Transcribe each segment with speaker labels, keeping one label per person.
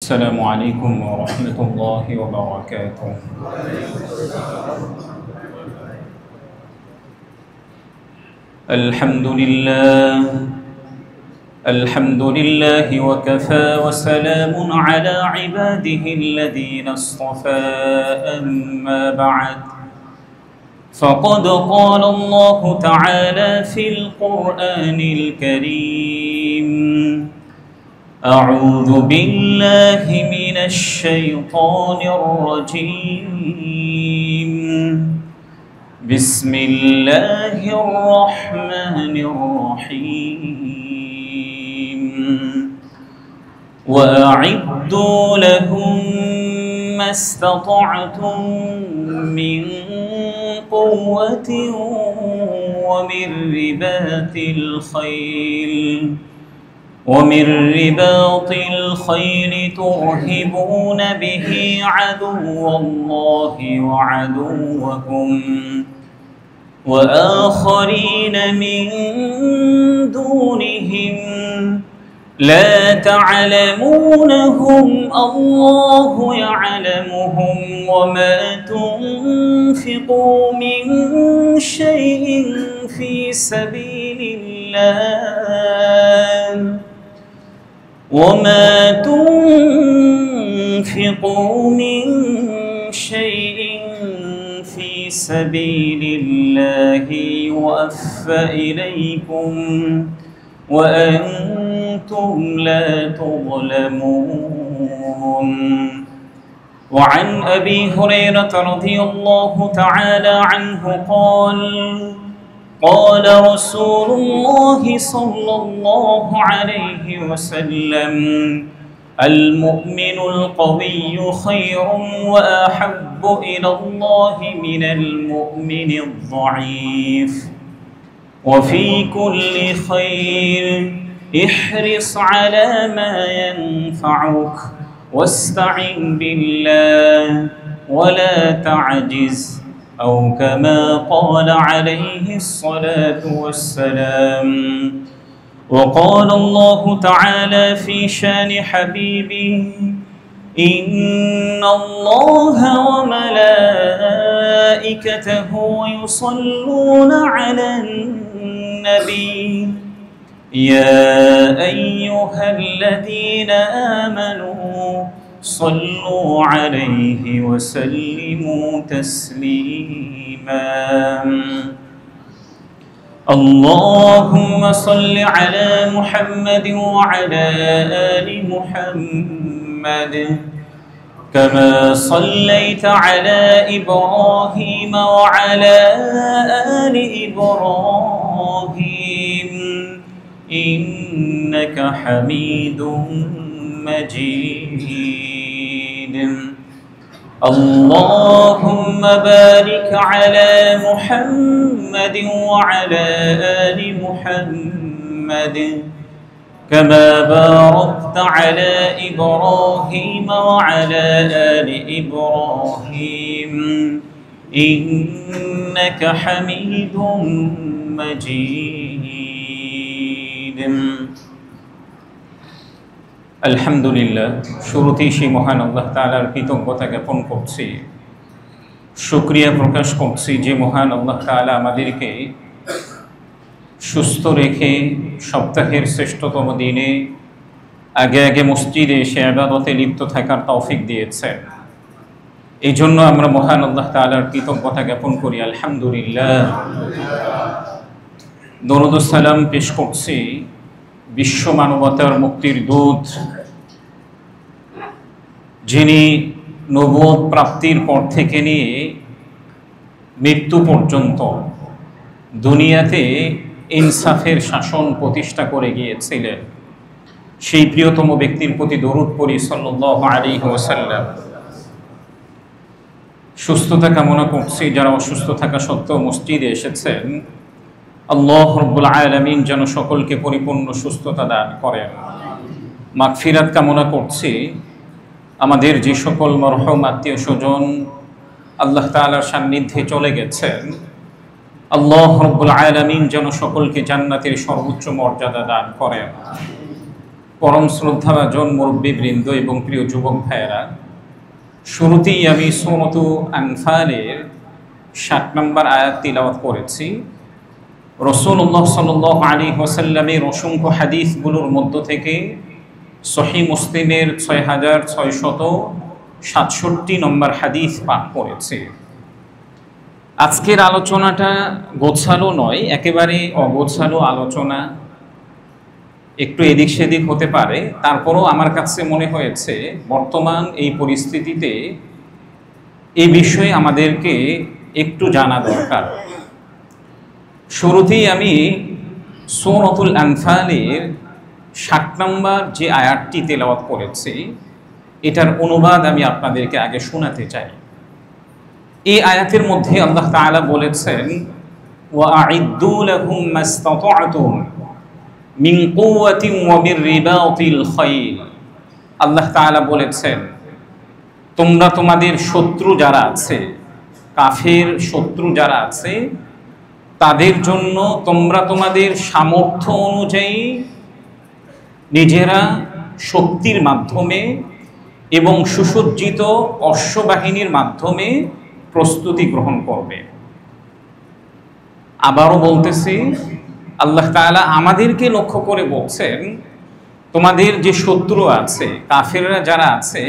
Speaker 1: السلام عليكم ورحمة الله وبركاته. الحمد لله وكفى وسلام على عباده الذين اصطفى. أما بعد، فقد قال الله تعالى في القرآن الكريم: أعوذ بالله من الشيطان الرجيم. بسم الله الرحمن الرحيم. وأعدوا لهم ما استطعتم من قوة ومن رباط الخيل ترهبون به عدو الله وعدوكم وآخرين من دونهم لا تعلمونهم الله يعلمهم وما تنفقوا من شيء في سبيل الله يوفى إليكم وأنتم لا تظلمون. وعن أبي هريرة رضي الله تعالى عنه قال: قال رسول الله صلى الله عليه وسلم: المؤمن القوي خير وأحب إلى الله من المؤمن الضعيف. وفي كل خير احرص على ما ينفعك واستعن بالله ولا تعجز، أو كما قال عليه الصلاة والسلام. وقال الله تعالى في شان حبيبه: إن الله وملائكته يصلون على النبي يا أيها الذين آمنوا صلوا عليه وسلموا تسليما. اللهم صل على محمد وعلى آل محمد كما صليت على إبراهيم وعلى آل إبراهيم إنك حميد مجيد. اللهم بارك على محمد وعلى آل محمد كما باركت على إبراهيم وعلى آل إبراهيم إنك حميد مجيد। আলহামদুলিল্লাহ, শুরুতেই সেই মহান আল্লাহ তাআলার কৃতজ্ঞতা জ্ঞাপন করছি, শুকরিয়া প্রকাশ করছি যে মহান আল্লাহ তাআলা আমাদেরকে সুস্থ রেখে সপ্তাহের শ্রেষ্ঠতম দিনে আগে আগে মসজিদে এসে ইবাদতে লিপ্ত থাকার তৌফিক দিয়েছেন। এই জন্য আমরা মহান আল্লাহ তাআলার কৃতজ্ঞতা জ্ঞাপন করি, আলহামদুলিল্লাহ। দরুদ ও সালাম পেশ করছি বিশ্ব মানবতার মুক্তির দূত, যিনি নবুয়ত প্রাপ্তির পর থেকে নিয়ে মৃত্যু পর্যন্ত দুনিয়াতে ইনসাফের শাসন প্রতিষ্ঠা করে গিয়েছিলেন, সেই প্রিয়তম ব্যক্তির প্রতি দরুদ পড়ি সাল্লাল্লাহু আলাইহি ওয়াসাল্লাম। সুস্থতা কামনা করছি যারা অসুস্থ থাকা সত্ত্বেও মসজিদে এসেছেন, আল্লাহ রাব্বুল আলামিন যেন সকলকে পরিপূর্ণ সুস্থতা দান করেন। মাগফিরাত কামনা করছি আমাদের যে সকল মরহুম আত্মীয় স্বজন আল্লাহ তাআলার সান্নিধ্যে চলে গেছেন, আল্লাহ রাব্বুল আলামিন যেন সকলকে জান্নাতের সর্বোচ্চ মর্যাদা দান করেন। পরম শ্রদ্ধাভাজন মুরব্বীবৃন্দ এবং প্রিয় যুবক ভাইয়েরা, শুরুতেই আমি সূরাতু আনফালের ৭ নম্বর আয়াত তিলাওয়াত করেছি। রাসূলুল্লাহ সাল্লাল্লাহু আলাইহি ওয়াসাল্লামের অসংখ্য হাদিসগুলোর মধ্য থেকে সহিহ মুসলিমের ৬৬৬৭ নম্বর হাদিস পাঠ করেছি। আজকের আলোচনাটা গোছালো নয়, একেবারে অগোছালো আলোচনা, একটু এদিক সেদিক হতে পারে। তারপরও আমার কাছে মনে হয়েছে বর্তমান এই পরিস্থিতিতে এই বিষয়ে আমাদেরকে একটু জানা দরকার। শুরুতেই আমি সূরাতুল আনফালের ৭ নম্বর যে আয়াতটি তেলাওয়াত করেছি, এটার অনুবাদ আমি আপনাদেরকে আগে শোনাতে চাই। এই আয়াতের মধ্যে আল্লাহ তাআলা বলেছেন, ওয়া আ'ইদ্দু লাহুম মাসতাতা'তুম মিন কুওয়াতিন ওয়া মির রিবাতিল খাইল। আল্লাহ তাআলা বলেছেন, তোমরা তোমাদের শত্রু যারা আছে, কাফের শত্রু যারা আছে, তাদের জন্য তোমরা তোমাদের সামর্থ্য অনুযায়ী নিজেরা শক্তির মাধ্যমে এবং সুসজ্জিত অশ্ববাহিনীর মাধ্যমে প্রস্তুতি গ্রহণ করবে। আবারও বলতেছি, আল্লাহ তাআলা আমাদেরকে লক্ষ্য করে বলছেন, তোমাদের যে শত্রু আছে, কাফেররা যারা আছে,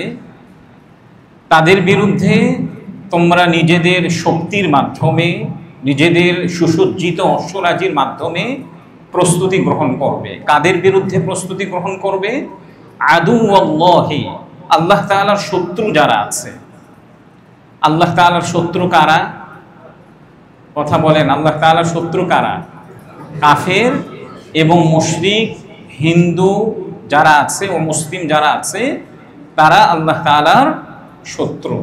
Speaker 1: তাদের বিরুদ্ধে তোমরা নিজেদের শক্তির মাধ্যমে, নিজেদের সুসজ্জিত অশ্বরাজির মাধ্যমে প্রস্তুতি গ্রহণ করবে। কাদের বিরুদ্ধে প্রস্তুতি গ্রহণ করবে? আদুওয়াল্লাহি, আল্লাহ তাআলার শত্রু যারা আছে। আল্লাহ তাআলার শত্রু কারা? কথা বলেন, আল্লাহ তাআলার শত্রু কারা? কাফের এবং মুশরিক, হিন্দু যারা আছে ও মুসলিম যারা আছে, তারা আল্লাহ তাআলার শত্রু।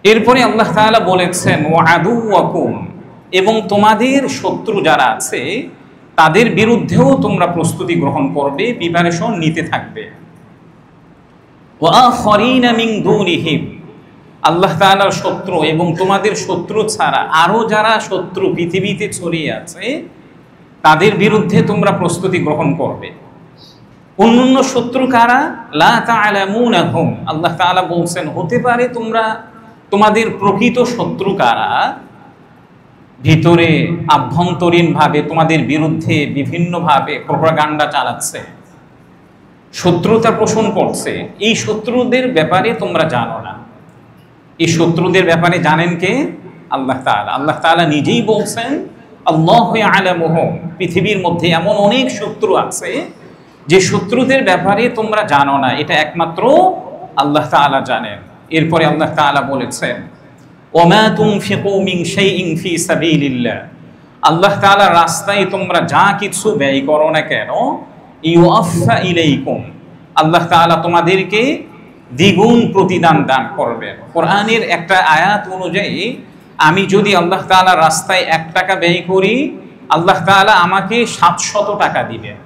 Speaker 1: এরপরে আল্লাহ তাআলা বলেছেন, ওয়া আদুওয়াকুম, এবং তোমাদের শত্রু যারা আছে তাদের বিরুদ্ধেও তোমরা প্রস্তুতি গ্রহণ করবে, প্রিপারেশন নিতে থাকবে। ওয়া আখারিনা মিন দুনিহিম, আল্লাহ তাআলার শত্রু এবং তোমাদের শত্রু ছাড়া আরও যারা শত্রু পৃথিবীতে ছড়িয়ে আছে, তাদের বিরুদ্ধে তোমরা প্রস্তুতি গ্রহণ করবে। অন্যান্য শত্রু কারা? লা তা'লামুনাহুম, আল্লাহ তাআলা বলছেন, হতে পারে তোমরা তোমাদের প্রকৃত শত্রু কারা ভিতরে আভ্যন্তরীণভাবে তোমাদের বিরুদ্ধে বিভিন্নভাবে প্রোপাগান্ডা চালাচ্ছে, শত্রুতা পোষণ করছে, এই শত্রুদের ব্যাপারে তোমরা জানো না। এই শত্রুদের ব্যাপারে জানেন কে? আল্লাহ তাআলা। আল্লাহ তাআলা নিজেই বলছেন, আল্লাহু ইয়ালামুহুম, পৃথিবীর মধ্যে এমন অনেক শত্রু আছে যে শত্রুদের ব্যাপারে তোমরা জানো না, এটা একমাত্র আল্লাহ তাআলা জানেন। এরপরে আল্লাহ তাআলা বলেছেন, ওমা তুনফিকু মিন শাইইন ফি সাবিলিল্লাহ, আল্লাহ তাআলার রাস্তায় তোমরা যা কিছু ব্যয় করো না কেন, ইউআফা ইলাইকুম, আল্লাহ তাআলা তোমাদেরকে দ্বিগুণ প্রতিদান দান করবেন। কোরআনের একটা আয়াত অনুযায়ী আমি যদি আল্লাহ তাআলার রাস্তায় ১ টাকা ব্যয় করি, আল্লাহ তাআলা আমাকে ৭০০ টাকা দিবেন।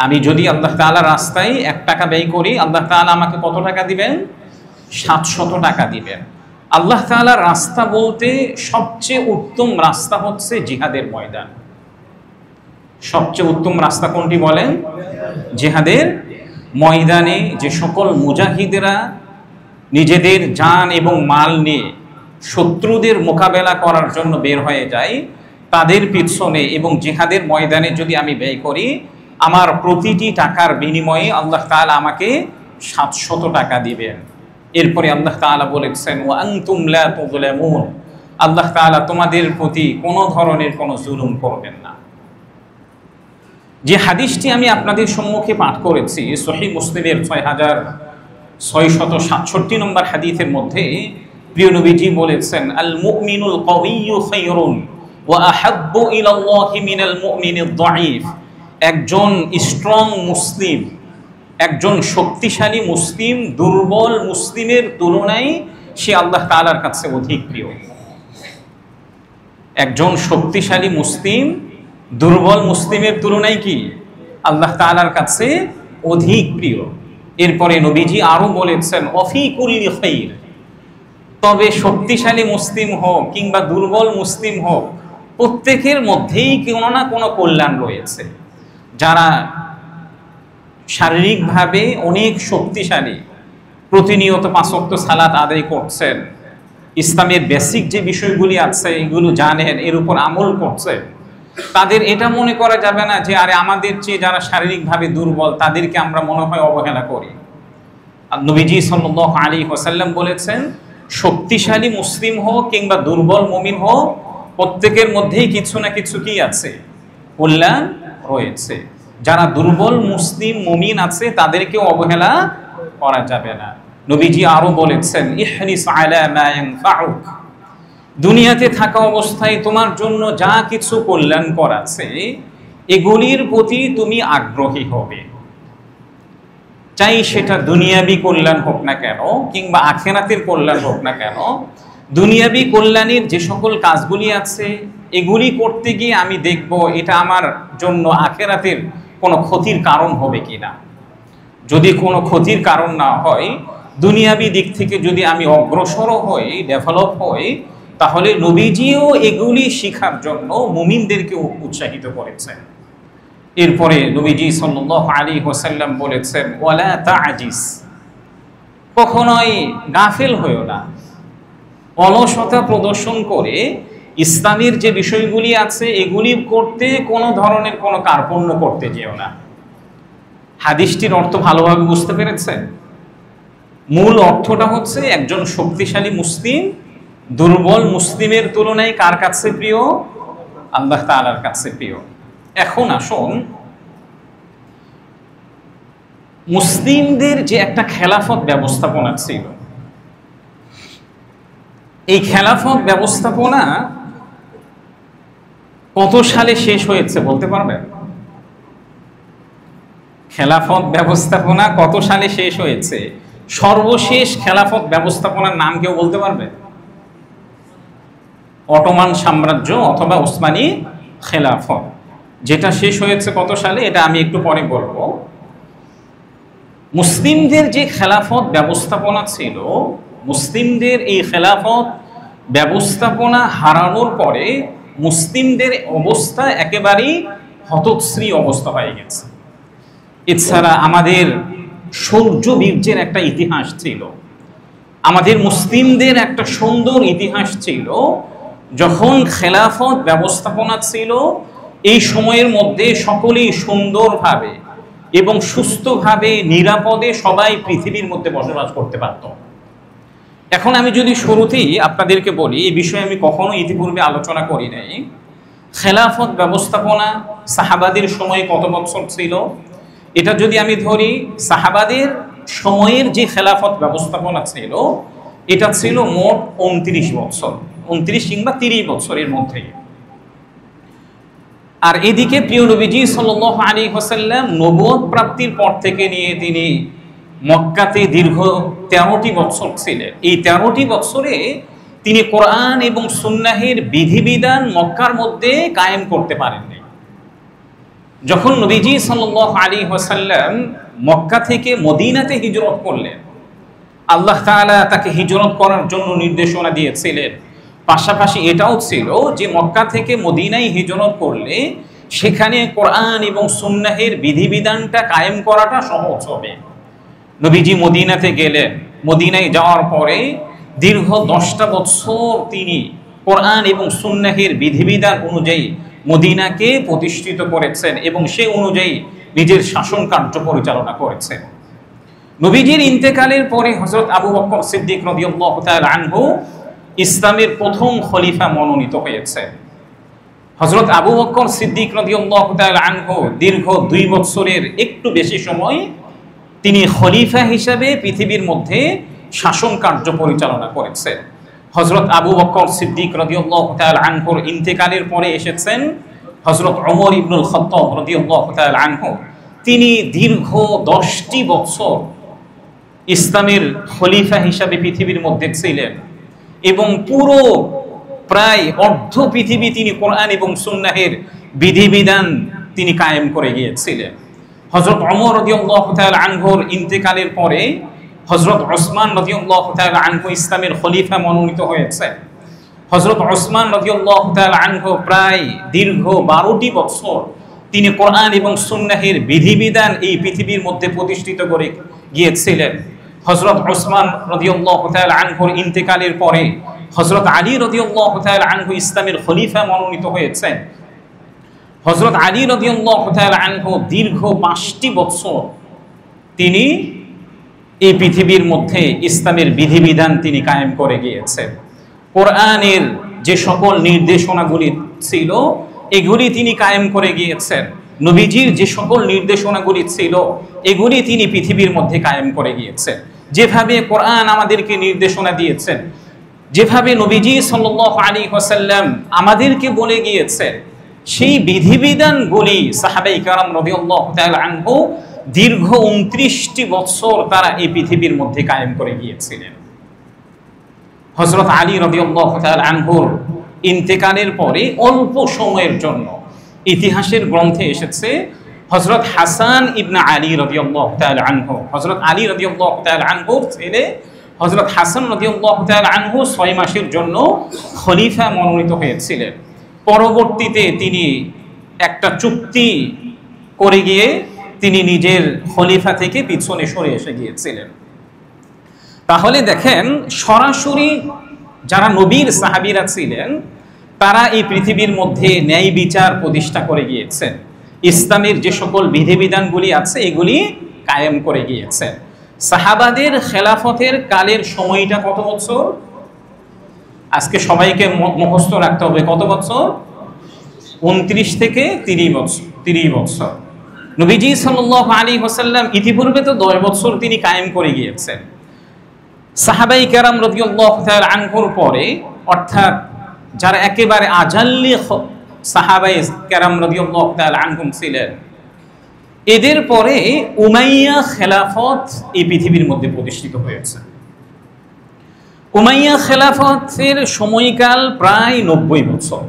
Speaker 1: আমি যদি আল্লাহ তাআলার রাস্তায় ১ টাকা ব্যয় করি, আল্লাহ তাআলা আমাকে কত টাকা দিবেন? ৭০০ টাকা দিবেন। আল্লাহ তাআলার রাস্তা বলতে সবচেয়ে উত্তম রাস্তা হচ্ছে জিহাদের ময়দান। সবচেয়ে উত্তম রাস্তা কোনটি বলেন? জিহাদের ময়দানে যে সকল মুজাহিদেরা নিজেদের জান এবং মাল নিয়ে শত্রুদের মোকাবেলা করার জন্য বের হয়ে যায়, তাদের পিছনে এবং জিহাদের ময়দানে যদি আমি ব্যয় করি, আমার প্রতিটি টাকার বিনিময়ে আল্লাহ তাআলা আমাকে ৭০০ টাকা দিবেন। এরপরে আল্লাহ তাআলা বলেছেন, ওয়া আনতুম লা তুযলামুন, আল্লাহ তাআলা তোমাদের প্রতি কোনো ধরনের কোনো জুলুম করবেন না। যে হাদিসটি আমি আপনাদের সম্মুখে পাঠ করেছি, সহিহ মুসলিমের ৬৬৬৭ নম্বর হাদিসের মধ্যে প্রিয় নবীজি বলেছেন, আল মুমিনুল কাওয়িয়্যু খায়রুন ওয়া আহাব্বু ইলাল্লাহি মিনাল মুমিনিদ দাঈফ, একজন স্ট্রং মুসলিম, একজন শক্তিশালী মুসলিম দুর্বল মুসলিমের তুলনায় সে আল্লাহ তাআলার কাছে অধিক প্রিয়। একজন শক্তিশালী মুসলিম দুর্বল মুসলিমের তুলনায় কি আল্লাহ তাআলার কাছে অধিক প্রিয়। এরপরে নবীজি আরো বলেছেন, অফি কুল্লি খাইর, তবে শক্তিশালী মুসলিম হোক কিংবা দুর্বল মুসলিম হোক, প্রত্যেকের মধ্যেই কোনো না কোনো কল্যাণ রয়েছে। যারা শারীরিকভাবে অনেক শক্তিশালী, প্রতিনিয়ত 5 ওয়াক্ত সালাত আদায় করছেন, ইসলামের বেসিক যে বিষয়গুলি আছে এগুলো জানেন, এর উপর আমল করছেন, তাদের এটা মনে করা যাবে না যে আরে আমাদের চেয়ে যারা শারীরিকভাবে দুর্বল তাদেরকে আমরা মনে হয় অবহেলা করি। আর নবীজি সাল্লাল্লাহু আলাইহি ওয়াসাল্লাম বলেছেন, শক্তিশালী মুসলিম হোক কিংবা দুর্বল মুমিন হোক, প্রত্যেকের মধ্যেই কিছু না কিছু কি আছে, কল্যাণ রয়েছে। যারা দুর্বল মুসলিম মুমিন আছে তাদেরকেও অবহেলা করা যাবে না। নবীজি আরো বলেছেন, ইহরিস আলা মা ইয়ানফাউক, দুনিয়াতে থাকা অবস্থায় তোমার জন্য যা কিছু কল্যাণকর আছে এগুলির প্রতি তুমি আগ্রহী হবে, চাই সেটা দুনিয়াবি কল্যাণ হোক না কেন কিংবা আখিরাতের কল্যাণ হোক না কেন। দুনিয়াবি কল্যাণের যে সকল কাজগুলি আছে এগুলি করতে গিয়ে আমি দেখব এটা আমার জন্য আখিরাতের কোনো ক্ষতির কারণ হবে কিনা। যদি কোনো ক্ষতির কারণ না হয়, দুনিয়াবি দিক থেকে যদি আমি অগ্রসর হই, ডেভেলপ হই, তাহলে নবীজিও এগুলি শেখার জন্য মুমিনদেরকে উৎসাহিত করেছেন। এরপরে নবীজি সাল্লাল্লাহু আলাইহি ওয়াসাল্লাম বলেছেন, ওয়ালা তা'জিস, কখনোই গাফেল হইও না, অলসতা প্রদর্শন করে ইসলামের যে বিষয়গুলি আছে এগুলি করতে কোনো ধরনের কোনো কার্পণ্য করতে যেও না। হাদিসটির অর্থ ভালোভাবে বুঝতে পেরেছেন? মূল অর্থটা হচ্ছে, একজন শক্তিশালী মুসলিম দুর্বল মুসলিমের তুলনায় কার কাছে প্রিয়? আল্লাহ তাআলার কাছে প্রিয়। এখন আসুন, মুসলিমদের যে একটা খেলাফত ব্যবস্থাপনা ছিল, এই খেলাফত ব্যবস্থাপনা কত সালে শেষ হয়েছে বলতে পারবেন? খেলাফত ব্যবস্থাপনা কত সালে শেষ হয়েছে? সর্বশেষ খেলাফত ব্যবস্থাপনার নাম কেউ বলতে পারবে? অটোমান সাম্রাজ্য অথবা ওসমানী খেলাফত, যেটা শেষ হয়েছে কত সালে এটা আমি একটু পরে বলবো। মুসলিমদের যে খেলাফত ব্যবস্থাপনা ছিল, মুসলিমদের এই খেলাফত ব্যবস্থাপনা হারানোর পরে মুসলিমদের অবস্থা একেবারেই হতশ্রী অবস্থা হয়ে গেছে। এছাড়া আমাদের শৌর্য বীর্যের একটা ইতিহাস ছিল, আমাদের মুসলিমদের একটা সুন্দর ইতিহাস ছিল। যখন খেলাফত ব্যবস্থাপনা ছিল, এই সময়ের মধ্যে সকলেই সুন্দরভাবে এবং সুস্থভাবে নিরাপদে সবাই পৃথিবীর মধ্যে বসবাস করতে পারত। এখন আমি যদি শুরুতেই আপনাদেরকে বলি, এই বিষয়ে আমি কখনো ইতিপূর্বে আলোচনা করি নাই, খেলাফত ব্যবস্থাপনা সাহাবাদের সময়ে কত বছর ছিল, এটা যদি আমি ধরি, সাহাবাদের সময়ের যে খেলাফত ব্যবস্থাপনা ছিল এটা ছিল মোট 29 বছর, 29 কিংবা 30 বছরের মধ্যে। আর এদিকে প্রিয় নবীজি সাল্লাল্লাহু আলাইহি ওয়াসাল্লাম নবুয়ত প্রাপ্তির পর থেকে নিয়ে তিনি মক্কাতে দীর্ঘ 13টি বছর ছিলেন। এই 13টি বছরে তিনি কোরআন এবং সুন্নাহের বিধিবিধান মক্কার মধ্যে কায়েম করতে পারেননি। যখন নবীজি সাল্লাল্লাহু আলাইহি ওয়াসাল্লাম মক্কা থেকে মদিনাতে হিজরত করলেন, আল্লাহ তাআলা তাকে হিজরত করার জন্য নির্দেশনা দিয়েছিলেন। পাশাপাশি এটাও ছিল যে মক্কা থেকে মদিনায় হিজরত করলে সেখানে কোরআন এবং সুন্নাহের বিধিবিধানটা কায়েম করাটা সহজ হবে। নবীজি মদিনাতে গেলেন, মদিনায় যাওয়ার পরে দীর্ঘ 10টা বছর তিনি কোরআন এবং সুন্নাহের বিধিবিধান অনুযায়ী মদিনাকে প্রতিষ্ঠিত করেছেন এবং সে অনুযায়ী নিজের শাসন কার্য পরিচালনা করেছেন। নবীজির ইন্তেকালের পরে হযরত আবু বকর সিদ্দিক রাদিয়াল্লাহু তাআলা আনহু ইসলামের প্রথম খলিফা মনোনীত হয়েছে। হযরত আবু বকর সিদ্দিক রাদিয়াল্লাহু তাআলা আনহু দীর্ঘ 2 বছরের একটু বেশি সময় তিনি খলিফা হিসাবে পৃথিবীর মধ্যে শাসন কার্য পরিচালনা করেছেন। হযরত আবু বকর সিদ্দিক রাদিয়াল্লাহু তাআলা আনহুর ইন্তেকালের পরে এসেছেন হযরত ওমর ইবনুল খাত্তাব রাদিয়াল্লাহু তাআলা আনহু। তিনি দীর্ঘ 10টি বছর ইসলামের খলিফা হিসাবে পৃথিবীর মধ্যে ছিলেন এবং পুরো প্রায় অর্ধ পৃথিবী তিনি কোরআন এবং সুন্নাহের বিধিবিধান তিনি কায়েম করে গিয়েছিলেন। হযরত ওমর রাদিয়াল্লাহু তাআলা আনহুর ইন্তেকালের পরে হযরত ওসমান রাদিয়াল্লাহু তাআলা আনহু ইসলামের খলিফা মনোনীত হয়েছেন। হযরত ওসমান রাদিয়াল্লাহু তাআলা আনহু প্রায় দীর্ঘ 12টি বছর তিনি কোরআন এবং সুন্নাহের বিধিবিধান এই পৃথিবীর মধ্যে প্রতিষ্ঠিত করে গিয়েছিলেন। হযরত ওসমান রাদিয়াল্লাহু তাআলা আনহুর ইন্তেকালের পরে হযরত আলী রাদিয়াল্লাহু তাআলা আনহু ইসলামের খলিফা মনোনীত হয়েছেন। হযরত আলী রাদিয়াল্লাহু তাআলা আনহু দীর্ঘ 5টি বছর তিনি এই পৃথিবীর মধ্যে ইসলামের বিধিবিধান তিনি কায়েম করে গিয়েছেন। কোরআনের যে সকল নির্দেশনাগুলি ছিল এগুলি তিনি কায়েম করে গিয়েছেন। নবীজির যে সকল নির্দেশনাগুলি ছিল এগুলি তিনি পৃথিবীর মধ্যে কায়েম করে গিয়েছেন। যেভাবে কোরআন আমাদেরকে নির্দেশনা দিয়েছেন, যেভাবে নবীজি সাল্লাল্লাহু আলাইহি ওয়াসাল্লাম আমাদেরকে বলে গিয়েছেন, সেই বিধিবিধানগুলি সাহাবায়ে কেরাম রাদিয়াল্লাহু তাআলা আনহু দীর্ঘ 29টি বছর তারা এই পৃথিবীর মধ্যে কায়েম করে গিয়েছিলেন। হযরত আলী রাদিয়াল্লাহু তাআলা আনহুর ইন্তেকালের পরে অল্প সময়ের জন্য ইতিহাসের গ্রন্থে এসেছে হযরত হাসান ইবনে আলী রাদিয়াল্লাহু তাআলা আনহু, হযরত আলী রাদিয়াল্লাহু তাআলা আনহুর ছেলে হযরত হাসান রাদিয়াল্লাহু তাআলা আনহু 6 মাসের জন্য খলিফা মনোনীত হয়েছিলেন। পরবর্তীতে তিনি একটা চুক্তি করে গিয়ে তিনি নিজের খলিফা থেকে পিছনে সরে এসে গিয়েছিলেন। তাহলে দেখেন, সরাসরি যারা নবীর সাহাবীরা ছিলেন তারা এই পৃথিবীর মধ্যে ন্যায় বিচার প্রতিষ্ঠা করে গিয়েছেন। ইসলামের যে সকল বিধিবিধানগুলি আছে এগুলি কায়েম করে গিয়েছেন। সাহাবাদের খেলাফতের কালের সময়টা কত বছর? আজকে সবাইকে মুখস্থ রাখতে হবে। কত বছর? 29 থেকে 30 বছর। নবীজি সাল্লাল্লাহু আলাইহি ওয়াসাল্লাম ইতিপূর্বে তো 10 বছর তিনি কায়েম করে গিয়েছেন। সাহাবায়ে কেরাম রাদিয়াল্লাহু তাআলা আনহুর পরে, অর্থাৎ যারা একেবারে আজাল্লি সাহাবায়ে কেরাম রাদিয়াল্লাহু তাআলা আনহুম ছিলেন, এদের পরে উমাইয়া খেলাফত এই পৃথিবীর মধ্যে প্রতিষ্ঠিত হয়েছে। উমাইয়া খেলাফতের সময়কাল প্রায় 90 বছর।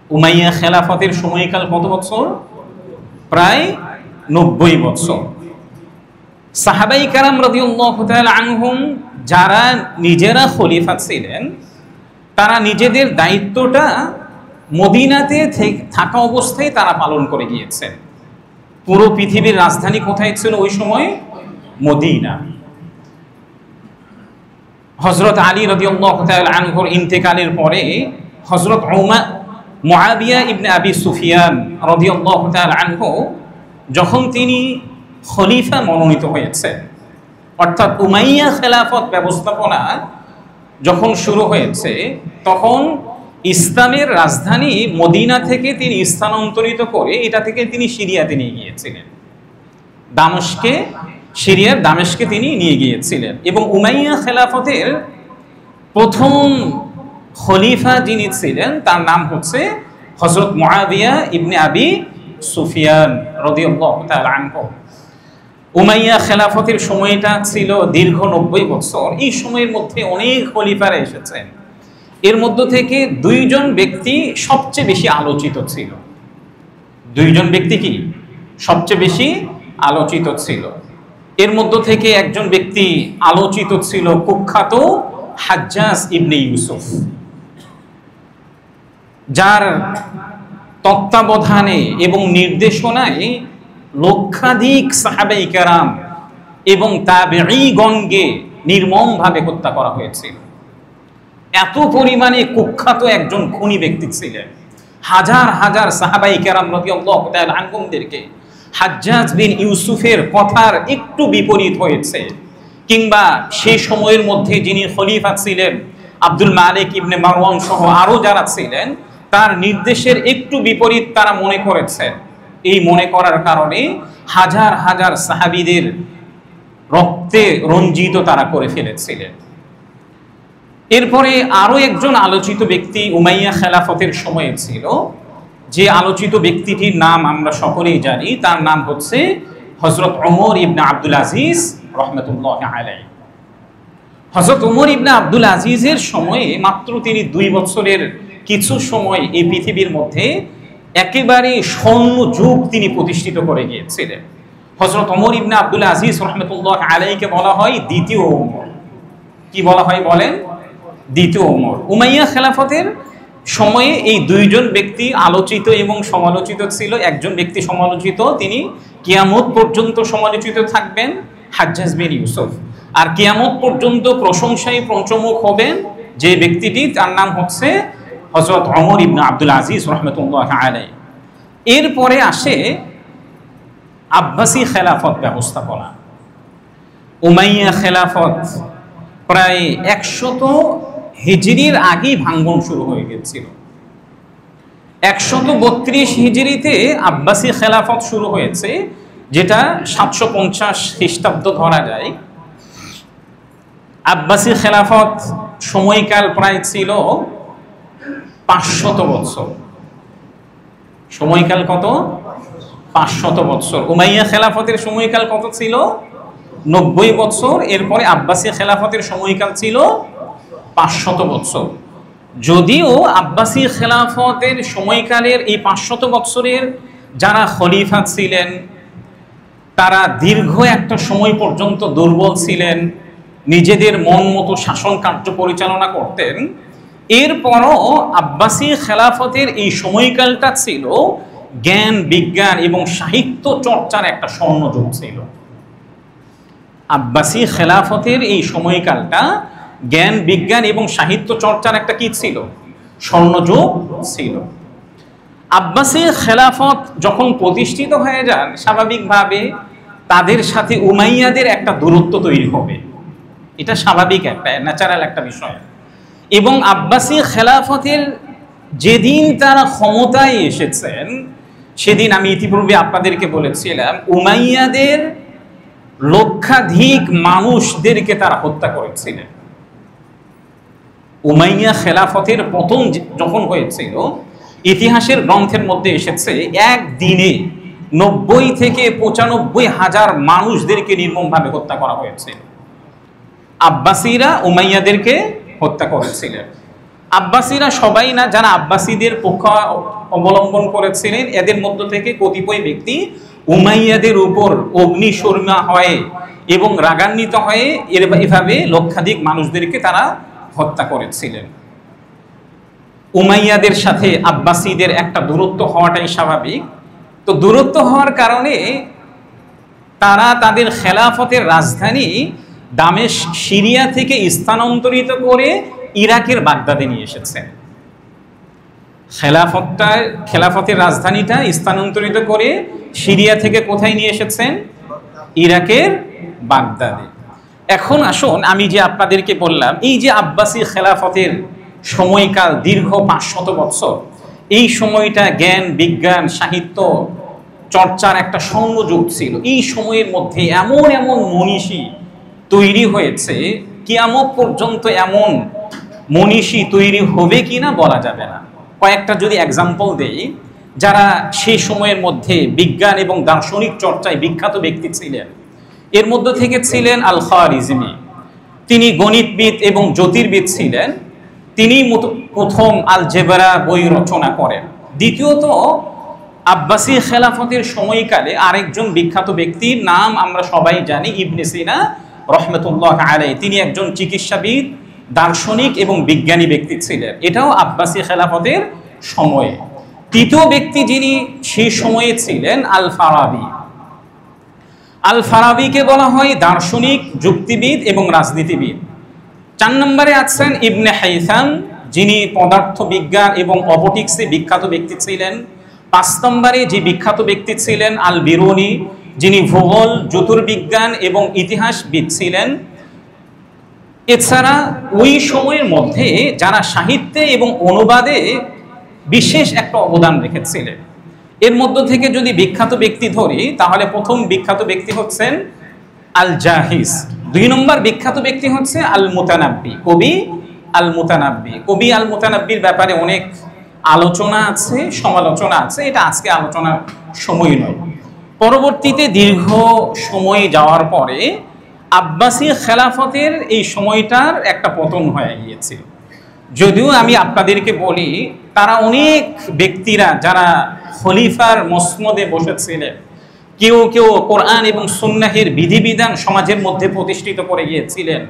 Speaker 1: উমাইয়া খেলাফতের সময়কাল কত বছর? প্রায় 90 বছর। সাহাবায়ে কেরাম রাদিয়াল্লাহু তাআলা আনহুম যারা নিজেরা খলিফা ছিলেন, তারা নিজেদের দায়িত্বটা মদিনাতে থাকা অবস্থায় তারা পালন করে গিয়েছেন। পুরো পৃথিবীর রাজধানী কোথায় ছিল ওই সময়? মদিনা। হযরত আলী রাদিয়াল্লাহু তাআলা আনহুর ইন্তেকালের পরে হযরত মুআবিয়া ইবনে আবি সুফিয়ান রাদিয়াল্লাহু তাআলা আনহু যখন তিনি খলিফা মনোনীত হয়েছেন, অর্থাৎ উমাইয়া খেলাফত ব্যবস্থাপনা যখন শুরু হয়েছে, তখন ইসলামের রাজধানী মদিনা থেকে তিনি স্থানান্তরিত করে এটা থেকে তিনি সিরিয়াতে নিয়ে গিয়েছিলেন। দামেস্কে, সিরিয়ার দামেস্কে তিনি নিয়ে গিয়েছিলেন। এবং উমাইয়া খেলাফতের প্রথম খলিফা যিনি ছিলেন তার নাম হচ্ছে হযরত মুআবিয়া ইবনে আবি সুফিয়ান রাদিয়াল্লাহু তাআলা আনহু। উমাইয়া খেলাফতের সময়টা ছিল দীর্ঘ 90 বছর। এই সময়ের মধ্যে অনেক খলিফারা এসেছেন। এর মধ্য থেকে 2 জন ব্যক্তি সবচেয়ে বেশি আলোচিত ছিল। 2 জন ব্যক্তি কি সবচেয়ে বেশি আলোচিত ছিল? এর মধ্য থেকে একজন ব্যক্তি আলোচিত ছিল কুখ্যাত হাজ্জাজ ইবনে ইউসুফ, যার তত্ত্বাবধানে এবং নির্দেশনায় লক্ষাধিক সাহাবায়ে কেরাম এবং তাবেঈগণকে নির্মমভাবে হত্যা করা হয়েছিল। এত পরিমাণে কুখ্যাত একজন খুনি ব্যক্তি ছিলেন। হাজার হাজার সাহাবায়ে কেরাম রাদিয়াল্লাহু তাআলা আনহুমদেরকে হাজ্জাজ বিন ইউসুফের কথার একটু বিপরীত হয়েছে, কিংবা সেই সময়ের মধ্যে যিনি খলিফা ছিলেন আব্দুল মালিক ইবনে মারওয়ান সহ আরো যারা ছিলেন, তার নির্দেশের একটু বিপরীত তারা মনে করেছেন। এই মনে করার কারণে হাজার হাজার সাহাবীদের রক্তে রঞ্জিত তারা করে ফেলেছিলেন। এরপরে আরো একজন আলোচিত ব্যক্তি উমাইয়া খেলাফতের সময়ে ছিল, যে আলোচিত ব্যক্তিটির নাম আমরা সকলেই জানি। তার নাম হচ্ছে হযরত ওমর ইবনে আব্দুল আজিজ রাহমাতুল্লাহি আলাইহি। হযরত ওমর ইবনে আব্দুল আজিজের সময়ে মাত্র তিনি 2 বছরের কিছু সময় এই পৃথিবীর মধ্যে একেবারে স্বর্ণ যুগ তিনি প্রতিষ্ঠিত করে গিয়েছিলেন। হযরত ওমর ইবনে আব্দুল আজিজ রাহমাতুল্লাহি আলাইহিকে বলা হয় দ্বিতীয় ওমর। কি বলা হয় বলেন? দ্বিতীয় ওমর। উমাইয়া খেলাফতের সময়ে এই দুইজন ব্যক্তি আলোচিত এবং সমালোচিত ছিল। একজন ব্যক্তি সমালোচিত, তিনি কিয়ামত পর্যন্ত সমালোচিত থাকবেন, হাজ্জাজ বিন ইউসুফ। আর কিয়ামত পর্যন্ত প্রশংসায় পঞ্চমুখ হবেন যে ব্যক্তিটি, তার নাম হচ্ছে হযরত ওমর ইবনে আব্দুল আজিজ রাহমাতুল্লাহ আলাইহি। এরপরে আসে আব্বাসি খেলাফত ব্যবস্থাপনা। উমাইয়া খেলাফত প্রায় 100 হিজরির আগেই ভাঙ্গন শুরু হয়ে গেছিল। 132 হিজরিতে আব্বাসি খেলাফত শুরু হয়েছে, যেটা 750 খ্রিস্টাব্দ ধরা যায়। আব্বাসি খেলাফত সময়কাল প্রায় ছিল 500 বছর। সময়কাল কত? 500 বছর। উমাইয়া খেলাফতের সময়কাল কত ছিল? 90 বছর। এরপরে আব্বাসি খেলাফতের সময়কাল ছিল 500 বছর। যদিও আব্বাসি খেলাফতের সময়কালের এই 500 বছরের যারা খলিফা ছিলেন তারা দীর্ঘ একটা সময় পর্যন্ত দুর্বল ছিলেন, নিজেদের মন মতো শাসন কার্য পরিচালনা করতেন, এরপরও আব্বাসি খেলাফতের এই সময়কালটা ছিল জ্ঞান, বিজ্ঞান এবং সাহিত্য চর্চার একটা স্বর্ণযুগ ছিল। আব্বাসি খেলাফতের এই সময়কালটা জ্ঞান, বিজ্ঞান এবং সাহিত্য চর্চার একটা কি ছিল? স্বর্ণযুগ ছিল। আব্বাসি খেলাফত যখন প্রতিষ্ঠিত হয়ে যান, স্বাভাবিকভাবে তাদের সাথে উমাইয়াদের একটা দূরত্ব তৈরি হবে। এটা স্বাভাবিক, একটা ন্যাচারাল একটা বিষয়। এবং আব্বাসি খেলাফতের যেদিন তারা ক্ষমতায় এসেছেন, সেদিন আমি ইতিপূর্বে আপনাদেরকে বলেছিলাম উমাইয়াদের লক্ষাধিক মানুষদেরকে তারা হত্যা করেছিলেন। উমাইয়া খেলাফতের পতন যখন হয়েছিল, ইতিহাসের গ্রন্থের মধ্যে এসেছে একদিনে 90 থেকে 95 হাজার মানুষদেরকে নির্মমভাবে হত্যা করা হয়েছিল। আব্বাসীরা উমাইয়াদেরকে হত্যা করেছিলেন। আব্বাসীরা সবাই না, যারা আব্বাসীদের পক্ষ অবলম্বন করেছিলেন, এদের মধ্য থেকে কতিপয় ব্যক্তি উমাইয়াদের উপর অগ্নিশর্মা হয়ে এবং রাগান্বিত হয়ে এভাবে লক্ষাধিক মানুষদেরকে তারা হত্যা করেছিলেন। উমাইয়াদের সাথে আব্বাসীদের একটা দূরত্ব হওয়াটাই স্বাভাবিক। তো দূরত্ব হওয়ার কারণে তারা তাদের খেলাফতের রাজধানী দামেস্ক, সিরিয়া থেকে স্থানান্তরিত করে ইরাকের বাগদাদে নিয়ে এসেছেন। খেলাফতের রাজধানীটা স্থানান্তরিত করে সিরিয়া থেকে কোথায় নিয়ে এসেছেন? ইরাকের বাগদাদে। এখন আসুন, আমি যে আপনাদেরকে বললাম এই যে আব্বাসি খেলাফতের সময়কাল দীর্ঘ 500 বছর, এই সময়টা জ্ঞান, বিজ্ঞান, সাহিত্য চর্চার একটা স্বর্ণযুগ ছিল। এই সময়ের মধ্যে এমন এমন মনীষী তৈরি হয়েছে, কিয়ামত পর্যন্ত এমন মনীষী তৈরি হবে কিনা বলা যাবে না। কয়েকটা যদি এক্সাম্পল দেই, যারা সেই সময়ের মধ্যে বিজ্ঞান এবং দার্শনিক চর্চায় বিখ্যাত ব্যক্তি ছিলেন, এর মধ্যে থেকে ছিলেন আল খাওয়ারিজমি। তিনি গণিতবিদ এবং জ্যোতির্বিদ ছিলেন। তিনি প্রথম আল জেবরা বই রচনা করেন। দ্বিতীয়ত, আব্বাসি খেলাফতের সময়কালে আরেকজন বিখ্যাত ব্যক্তির নাম আমরা সবাই জানি, ইবনে সিনা রহমতুল্লাহ আলাইহি। তিনি একজন চিকিৎসাবিদ, দার্শনিক এবং বিজ্ঞানী ব্যক্তি ছিলেন। এটাও আব্বাসি খেলাফতের সময়ে। তৃতীয় ব্যক্তি যিনি সেই সময়ে ছিলেন আল ফারাবি। আল ফারাবিকে বলা হয় দার্শনিক, যুক্তিবিদ এবং রাজনীতিবিদ। 4 নম্বরে আছেন ইবনে হাইথাম, যিনি পদার্থ বিজ্ঞান এবং অপটিক্সে বিখ্যাত ব্যক্তি ছিলেন। 5 নম্বরে যে বিখ্যাত ব্যক্তি ছিলেন আল বিরুনি, যিনি ভূগোল, জ্যোতির্বিজ্ঞান এবং ইতিহাসবিদ ছিলেন। এছাড়া ওই সময়ের মধ্যে যারা সাহিত্যে এবং অনুবাদে বিশেষ একটা অবদান রেখেছিলেন, এর মধ্য থেকে যদি বিখ্যাত ব্যক্তি ধরি, তাহলে প্রথম বিখ্যাত ব্যক্তি হচ্ছেন আল জাহিজ। 2 নম্বর বিখ্যাত ব্যক্তি হচ্ছে আল মুতানাব্বি, কবি আল মুতানাব্বি। কবি আল মুতানাব্বির ব্যাপারে অনেক আলোচনা আছে, সমালোচনা আছে, এটা আজকে আলোচনার সময় নয়। পরবর্তীতে দীর্ঘ সময় যাওয়ার পরে আব্বাসি খেলাফতের এই সময়টার একটা পতন হয়ে গিয়েছিল। যদিও আমি আপনাদেরকে বলি, তারা অনেক ব্যক্তিরা যারা খলিফার মসনদে বসেছিলেন, কেউ কেউ কোরআন এবং সুন্নাহের বিধিবিধান সমাজের মধ্যে প্রতিষ্ঠিত করে গিয়েছিলেন,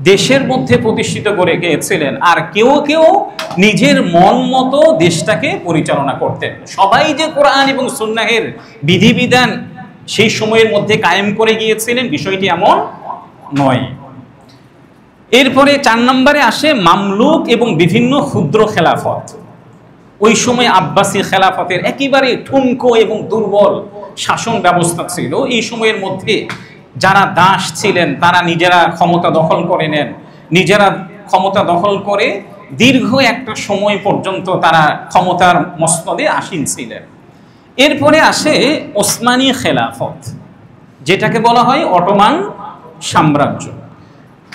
Speaker 1: দেশের মধ্যে প্রতিষ্ঠিত করে গিয়েছিলেন, আর কেউ কেউ নিজের মন মতো দেশটাকে পরিচালনা করতেন। সবাই যে কোরআন এবং সুন্নাহের বিধিবিধান সেই সময়ের মধ্যে কায়েম করে গিয়েছিলেন, বিষয়টি এমন নয়। এরপরে 4 নম্বরে আসে মামলুক এবং বিভিন্ন ক্ষুদ্র খেলাফত। ওই সময় আব্বাসী খেলাফতের একেবারে ঠুনকো এবং দুর্বল শাসন ব্যবস্থা ছিল। এই সময়ের মধ্যে যারা দাস ছিলেন তারা নিজেরা ক্ষমতা দখল করে নেন, নিজেরা ক্ষমতা দখল করে দীর্ঘ একটা সময় পর্যন্ত তারা ক্ষমতার মসনদে আসীন ছিলেন। এরপরে আসে ওসমানী খেলাফত, যেটাকে বলা হয় অটোমান সাম্রাজ্য।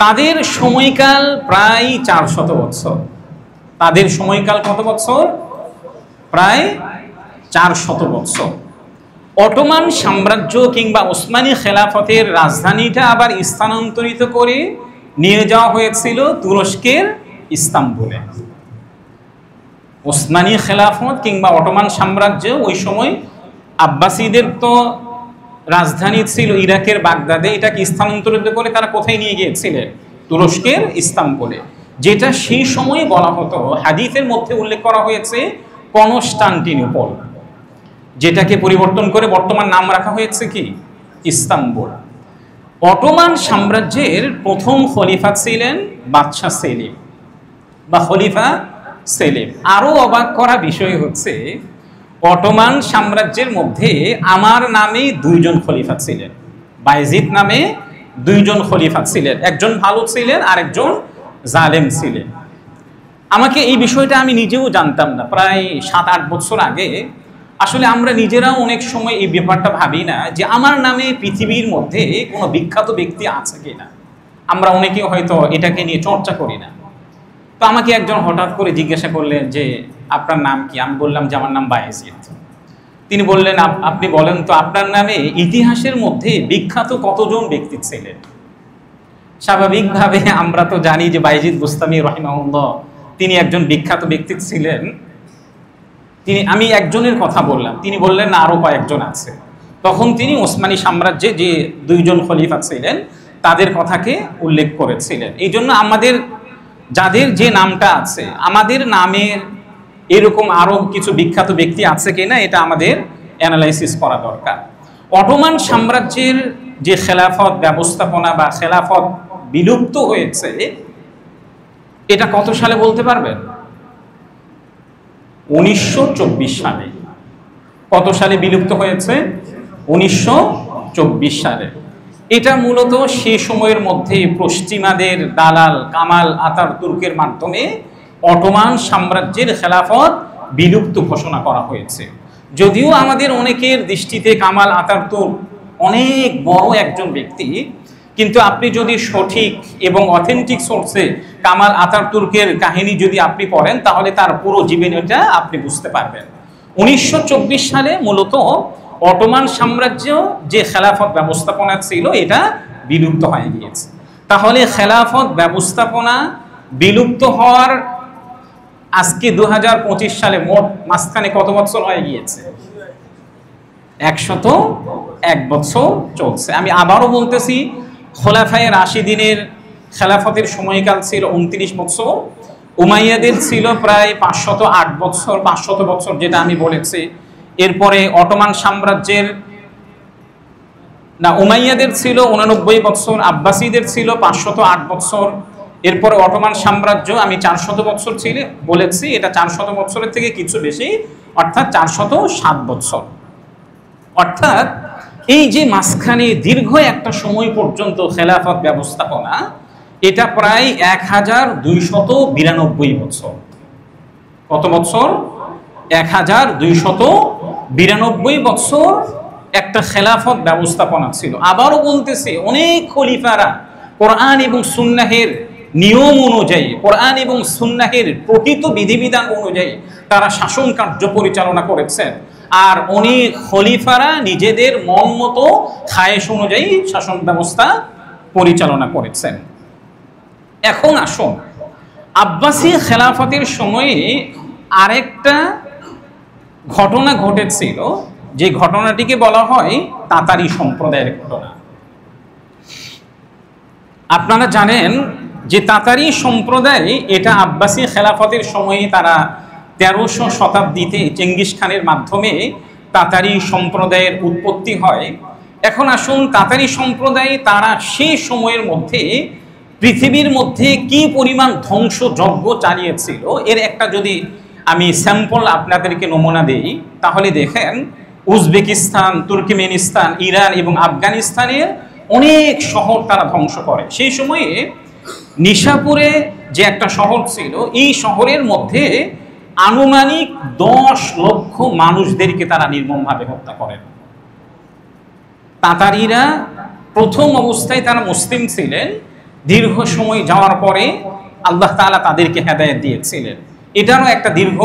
Speaker 1: তাদের সময়কাল প্রায় 400 বছর। তাদের সময়কাল কত বছর? প্রায় 400 বছর। অটোমান সাম্রাজ্য কিংবা ওসমানী খেলাফতের রাজধানীটা আবার স্থানান্তরিত করে নিয়ে যাওয়া হয়েছিল তুরস্কের ইস্তাম্বুলে। ওসমানী খেলাফত কিংবা অটোমান সাম্রাজ্য ওই সময় আব্বাসীদের তো রাজধানী ছিল ইরাকের বাগদাদে, এটাকে স্থানান্তরিত করে তারা কোথায় নিয়ে গিয়েছিলেন? তুরস্কের ইস্তাম্বুলে, যেটা সেই সময়ে বলা হতো, হাদিসের মধ্যে উল্লেখ করা হয়েছে কনস্টান্টিনোপল, যেটাকে পরিবর্তন করে বর্তমান নাম রাখা হয়েছে কি? ইস্তাম্বুল। অটোমান সাম্রাজ্যের প্রথম খলিফা ছিলেন বাদশাহ সেলিম বা খলিফা সেলিম। আরো অবাক করা বিষয় হচ্ছে, অটোমান সাম্রাজ্যের মধ্যে আমার নামে 2 জন খলিফা ছিলেন। বায়েজিদ নামে 2 জন খলিফা ছিলেন, একজন ভালো ছিলেন আর একজন জালেম ছিলেন। আমাকে এই বিষয়টা আমি নিজেও জানতাম না। প্রায় 7-8 বছর আগে আসলে আমরা নিজেরাও অনেক সময় এই ব্যাপারটা ভাবি না যে আমার নামে পৃথিবীর মধ্যে কোনো বিখ্যাত ব্যক্তি আছে কিনা। আমরা অনেকেই হয়তো এটাকে নিয়ে চর্চা করি না। তো আমাকে একজন হঠাৎ করে জিজ্ঞাসা করলেন যে আপনার নাম কি? আমি বললাম যে আমার নাম বায়েজিদ। তিনি বললেন আপনি বলেন তো আপনার নামে ইতিহাসের মধ্যে বিখ্যাত কতজন ব্যক্তি ছিলেন? স্বাভাবিকভাবে আমরা তো জানি যে বায়েজিদ বুস্তামি রাহিমাহুল্লাহ তিনি একজন বিখ্যাত ব্যক্তি ছিলেন। আমি একজনের কথা বললাম, তিনি বললেন না আরো কয়েকজন আছে। তখন তিনি ওসমানী সাম্রাজ্যে যে 2 জন খলিফা ছিলেন তাদের কথাকে উল্লেখ করেছিলেন। এই জন্য আমাদের যাদের যে নামটা আছে, আমাদের নামের এরকম আরো কিছু বিখ্যাত ব্যক্তি আছে কিনা এটা আমাদের অ্যানালাইসিস করা দরকার। অটোমান সাম্রাজ্যের যে খেলাফত ব্যবস্থাপনা বা খেলাফত বিলুপ্ত হয়েছে, এটা কত সালে বলতে পারবেন? 1924 সালে। কত সালে বিলুপ্ত হয়েছে? 1924 সালে। এটা মূলত সেই সময়ের মধ্যে পশ্চিমাদের দালাল কামাল আতাতুর্কের মাধ্যমে অটোমান সাম্রাজ্যের খেলাফত বিলুপ্ত ঘোষণা করা হয়েছে। যদিও আমাদের অনেকের দৃষ্টিতে কামাল আতাতুর্ক অনেক বড় একজন ব্যক্তি, কিন্তু আপনি যদি সঠিক এবং অথেন্টিক সোর্সে কামাল আতাতুর্কের কাহিনী যদি আপনি পড়েন তাহলে তার পুরো জীবনীটা আপনি বুঝতে পারবেন। 1924 সালে মূলত অটোমান সাম্রাজ্য যে খেলাফত ব্যবস্থাপনা ছিল এটা বিলুপ্ত হয়ে গিয়েছে। তাহলে খেলাফত ব্যবস্থাপনা বিলুপ্ত হওয়ার আজকে 2025 সালে মোট মাঝখানে কত বছর হয়ে গিয়েছে? 101 বছর চলছে। আমি আবারও বলতেছি, খোলাফায়ে রাশিদিনের খেলাফতের সময়কাল ছিল 29 বছর, উমাইয়াদের ছিল প্রায় 508 বছর, 500 বছর যেটা আমি বলেছি। এরপরে অটোমান সাম্রাজ্যের উমাইয়াদের ছিল 89 বছর, আব্বাসীদের ছিল 508 বছর। এরপরে অটোমান সাম্রাজ্য আমি 400 বছর ছিল বলেছি, এটা 400 বছরের থেকে কিছু বেশি, অর্থাৎ 407 বছর। অর্থাৎ এই যে মাঝখানে দীর্ঘ একটা সময় পর্যন্ত খেলাফত ব্যবস্থাপনা, এটা প্রায় 1292 বছর। কত বছর? 1292 বছর একটা খেলাফত ব্যবস্থাপনা ছিল। আবারও বলতেছি, অনেক খলিফারা কোরআন এবং সুন্নাহের নিয়ম অনুযায়ী, কোরআন এবং সুন্নাহের প্রকৃত বিধিবিধান অনুযায়ী তারা শাসন কার্য পরিচালনা করেছেন। আর অনেক খলিফারা নিজেদের মন মতো খায়েশ অনুযায়ী শাসন ব্যবস্থা পরিচালনা করেছেন। এখন আসুন, আব্বাসী খেলাফতের সময়ে আরেকটা ঘটনা ঘটেছিল, যে ঘটনাটিকে বলা হয় তাতারি সম্প্রদায়ের ঘটনা। আপনারা জানেন যে তাতারি সম্প্রদায়, এটা আব্বাসী খেলাফতের সময়ে তারা 1300 শতাব্দীতে চেঙ্গিস খানের মাধ্যমে তাতারি সম্প্রদায়ের উৎপত্তি হয়। এখন আসুন, তাতারি সম্প্রদায় তারা সেই সময়ের মধ্যে পৃথিবীর মধ্যে কি পরিমাণ ধ্বংসযজ্ঞ চালিয়েছিল এর একটা যদি আমি স্যাম্পল আপনাদেরকে নমুনা দেই, তাহলে দেখেন উজবেকিস্তান, তুর্কমেনিস্তান, ইরান এবং আফগানিস্তানের অনেক শহর তারা ধ্বংস করে। সেই সময়ে নিশাপুরে যে একটা শহর ছিল, এই শহরের মধ্যে আনুমানিক 10 লক্ষ মানুষদেরকে তারা নির্মমভাবে হত্যা করেন। তাতারিরা প্রথম অবস্থায় তারা মুসলিম ছিলেন, দীর্ঘ সময় যাওয়ার পরে আল্লাহ তাআলা তাদেরকে হেদায়েত দিয়েছিলেন। এটারও একটা দীর্ঘ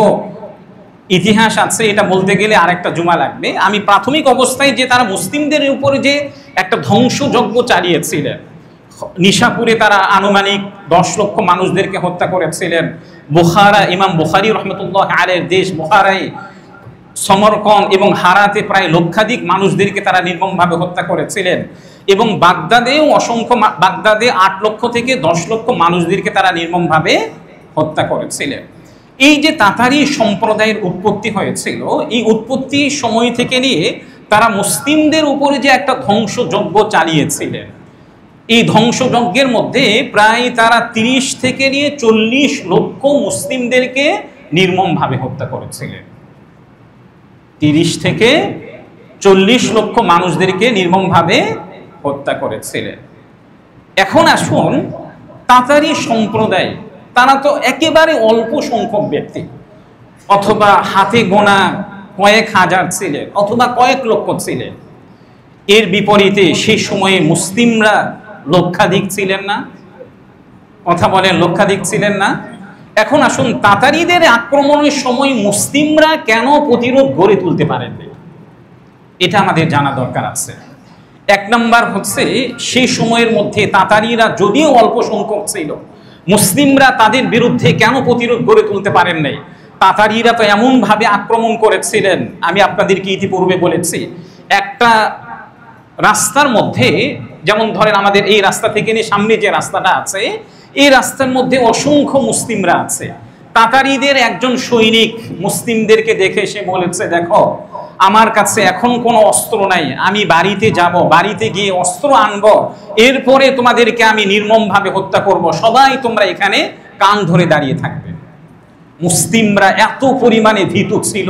Speaker 1: ইতিহাস আছে, এটা বলতে গেলে আরেকটা জুমা লাগবে। আমি প্রাথমিক অবস্থায় যে তারা মুসলিমদের উপরে যে একটা ধ্বংসযজ্ঞ চালিয়েছিলেন, নিশাপুরে তারা আনুমানিক 10 লক্ষ মানুষদেরকে হত্যা করেছিলেন। বুখারা, ইমাম বুখারী রহমতুল্লাহ আলাইহির দেশ বুখারায়, সমরকন্দ এবং হারাতে প্রায় লক্ষাধিক মানুষদেরকে তারা নির্মমভাবে হত্যা করেছিলেন। এবং বাগদাদেও বাগদাদে 8 লক্ষ থেকে 10 লক্ষ মানুষদেরকে তারা নির্মমভাবে হত্যা করেছিলেন। এই যে তাতারি সম্প্রদায়ের উৎপত্তি হয়েছিল, এই উৎপত্তি সময় থেকে নিয়ে তারা মুসলিমদের উপরে যে একটা ধ্বংসযজ্ঞ চালিয়েছিলেন, এই ধ্বংসযজ্ঞের মধ্যে প্রায় তারা 30 থেকে নিয়ে 40 লক্ষ মুসলিমদেরকে নির্মমভাবে হত্যা করেছিলেন। 30 থেকে 40 লক্ষ মানুষদেরকে নির্মমভাবে হত্যা করেছিলেন। এখন আসুন, তাতারি সম্প্রদায় তারা তো একেবারে অল্প সংখ্যক ব্যক্তি, অথবা হাতে গোনা কয়েক হাজার ছিলেন, অথবা কয়েক লক্ষ ছিলেন। এর বিপরীতে সেই সময়ে মুসলিমরা লক্ষাধিক ছিলেন না। কথা বলেন, লক্ষাধিক ছিলেন না। এখন আসুন, তাতারিদের আক্রমণের সময় মুসলিমরা কেন প্রতিরোধ গড়ে তুলতে পারেননি, এটা আমাদের জানা দরকার আছে। এক নাম্বার হচ্ছে, সেই সময়ের মধ্যে তাতারিরা যদিও অল্প সংখ্যক ছিল, মুসলিমরা তাদের বিরুদ্ধে কেন প্রতিরোধ গড়ে তুলতে পারেন নাই? তাতারিরা তো এমনভাবে আক্রমণ করেছিলেন, আমি আপনাদেরকে ইতিপূর্বে বলেছি, একটা রাস্তার মধ্যে, যেমন ধরেন আমাদের এই রাস্তা থেকে নিয়ে সামনে যে রাস্তাটা আছে, এই রাস্তার মধ্যে অসংখ্য মুসলিমরা আছে। তাতারিদের একজন সৈনিক মুসলিমদেরকে দেখে সে বলেছে, দেখো আমার কাছে এখন কোনো অস্ত্র নাই, আমি বাড়িতে যাব, বাড়িতে গিয়ে অস্ত্র আনবো, এরপরে তোমাদেরকে আমি নির্মমভাবে হত্যা করব, সবাই তোমরা এখানে কান ধরে দাঁড়িয়ে থাকবে। মুসলিমরা এত পরিমাণে ভীতু ছিল,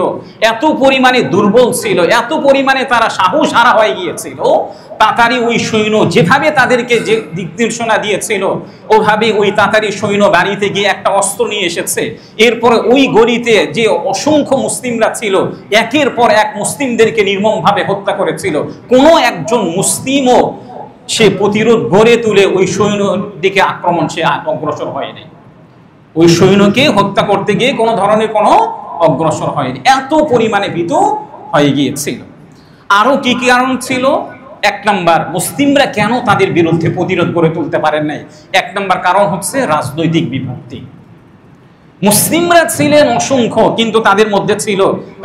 Speaker 1: এত পরিমাণে দুর্বল ছিল, এত পরিমাণে তারা সাহস হারা হয়ে গিয়েছিল। তাতারি ওই সৈন্য যেভাবে তাদেরকে যে দিক নির্দেশনা দিয়েছিল, ওভাবে ওই তাতারি সৈন্য বাড়িতে গিয়ে একটা অস্ত্র নিয়ে এসেছে। এরপরে ওই গলিতে যে অসংখ্য মুসলিমরা ছিল, একের পর এক মুসলিমদেরকে নির্মমভাবে হত্যা করেছিল। কোনো একজন মুসলিমও সে প্রতিরোধ গড়ে তুলে ওই সৈন্যর দিকে আক্রমণ সে অগ্রসর হয়নি। ওই সৈন্যকে হত্যা করতে গিয়ে কোনো ধরনের কোনো অগ্রসর হয়নি, এত পরিমাণে ভীত হয়ে গিয়েছিল। আরো কি কি কারণ ছিল? এক নাম্বার, মুসলিমরা কেন তাদের বিরুদ্ধে প্রতিরোধ গড়ে তুলতে পারেন নাই? এক নাম্বার কারণ হচ্ছে রাজনৈতিক বিভক্তি। মুসলিমরা ছিলেন অসংখ্য, কিন্তু তাদের মধ্যে ছিল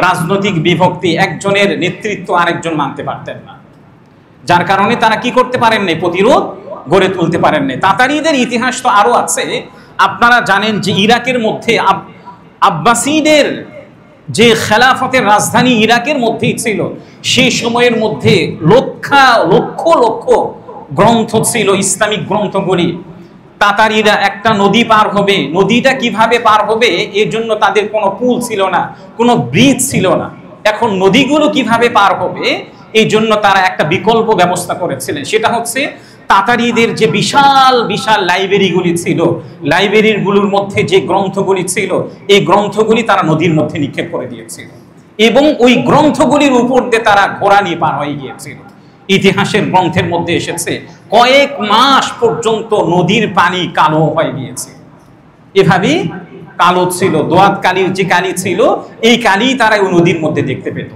Speaker 1: রাজনৈতিক বিভক্তি, একজনের নেতৃত্ব আরেকজন মানতে পারতেন না, যার কারণে তারা কি করতে পারেন নাই? প্রতিরোধ গড়ে তুলতে পারেন নাই। তাতারিদের ইতিহাস তো আরো আছে। আপনারা জানেন যে ইরাকের মধ্যে আব্বাসীদের যে খেলাফতের রাজধানী ইরাকের মধ্যেই ছিল, সেই সময়ের মধ্যে লক্ষ লক্ষ গ্রন্থ ছিল, ইসলামিক গ্রন্থগুলি। তাতারিরা একটা নদী পার হবে, নদীটা কিভাবে পার হবে এর জন্য তাদের কোনো পুল ছিল না, কোনো ব্রিজ ছিল না। এখন নদীগুলো কিভাবে পার হবে এই জন্য তারা একটা বিকল্প ব্যবস্থা করেছিলেন, সেটা হচ্ছে তাতারিদের যে বিশাল বিশাল লাইব্রেরিগুলি ছিল, লাইব্রেরিগুলোর মধ্যে যে গ্রন্থগুলি ছিল, এই গ্রন্থগুলি তারা নদীর মধ্যে নিক্ষেপ করে দিয়েছিল এবং ওই গ্রন্থগুলির উপর দিয়ে তারা ঘোড়া নিয়ে পার হয়ে গিয়েছিল। ইতিহাসের গ্রন্থের মধ্যে এসেছে কয়েক মাস পর্যন্ত নদীর পানি কালো হয়ে গিয়েছে। এভাবে কালো ছিল, দোয়াত কালির যে কালি ছিল, এই কালি তারা ওই নদীর মধ্যে দেখতে পেত।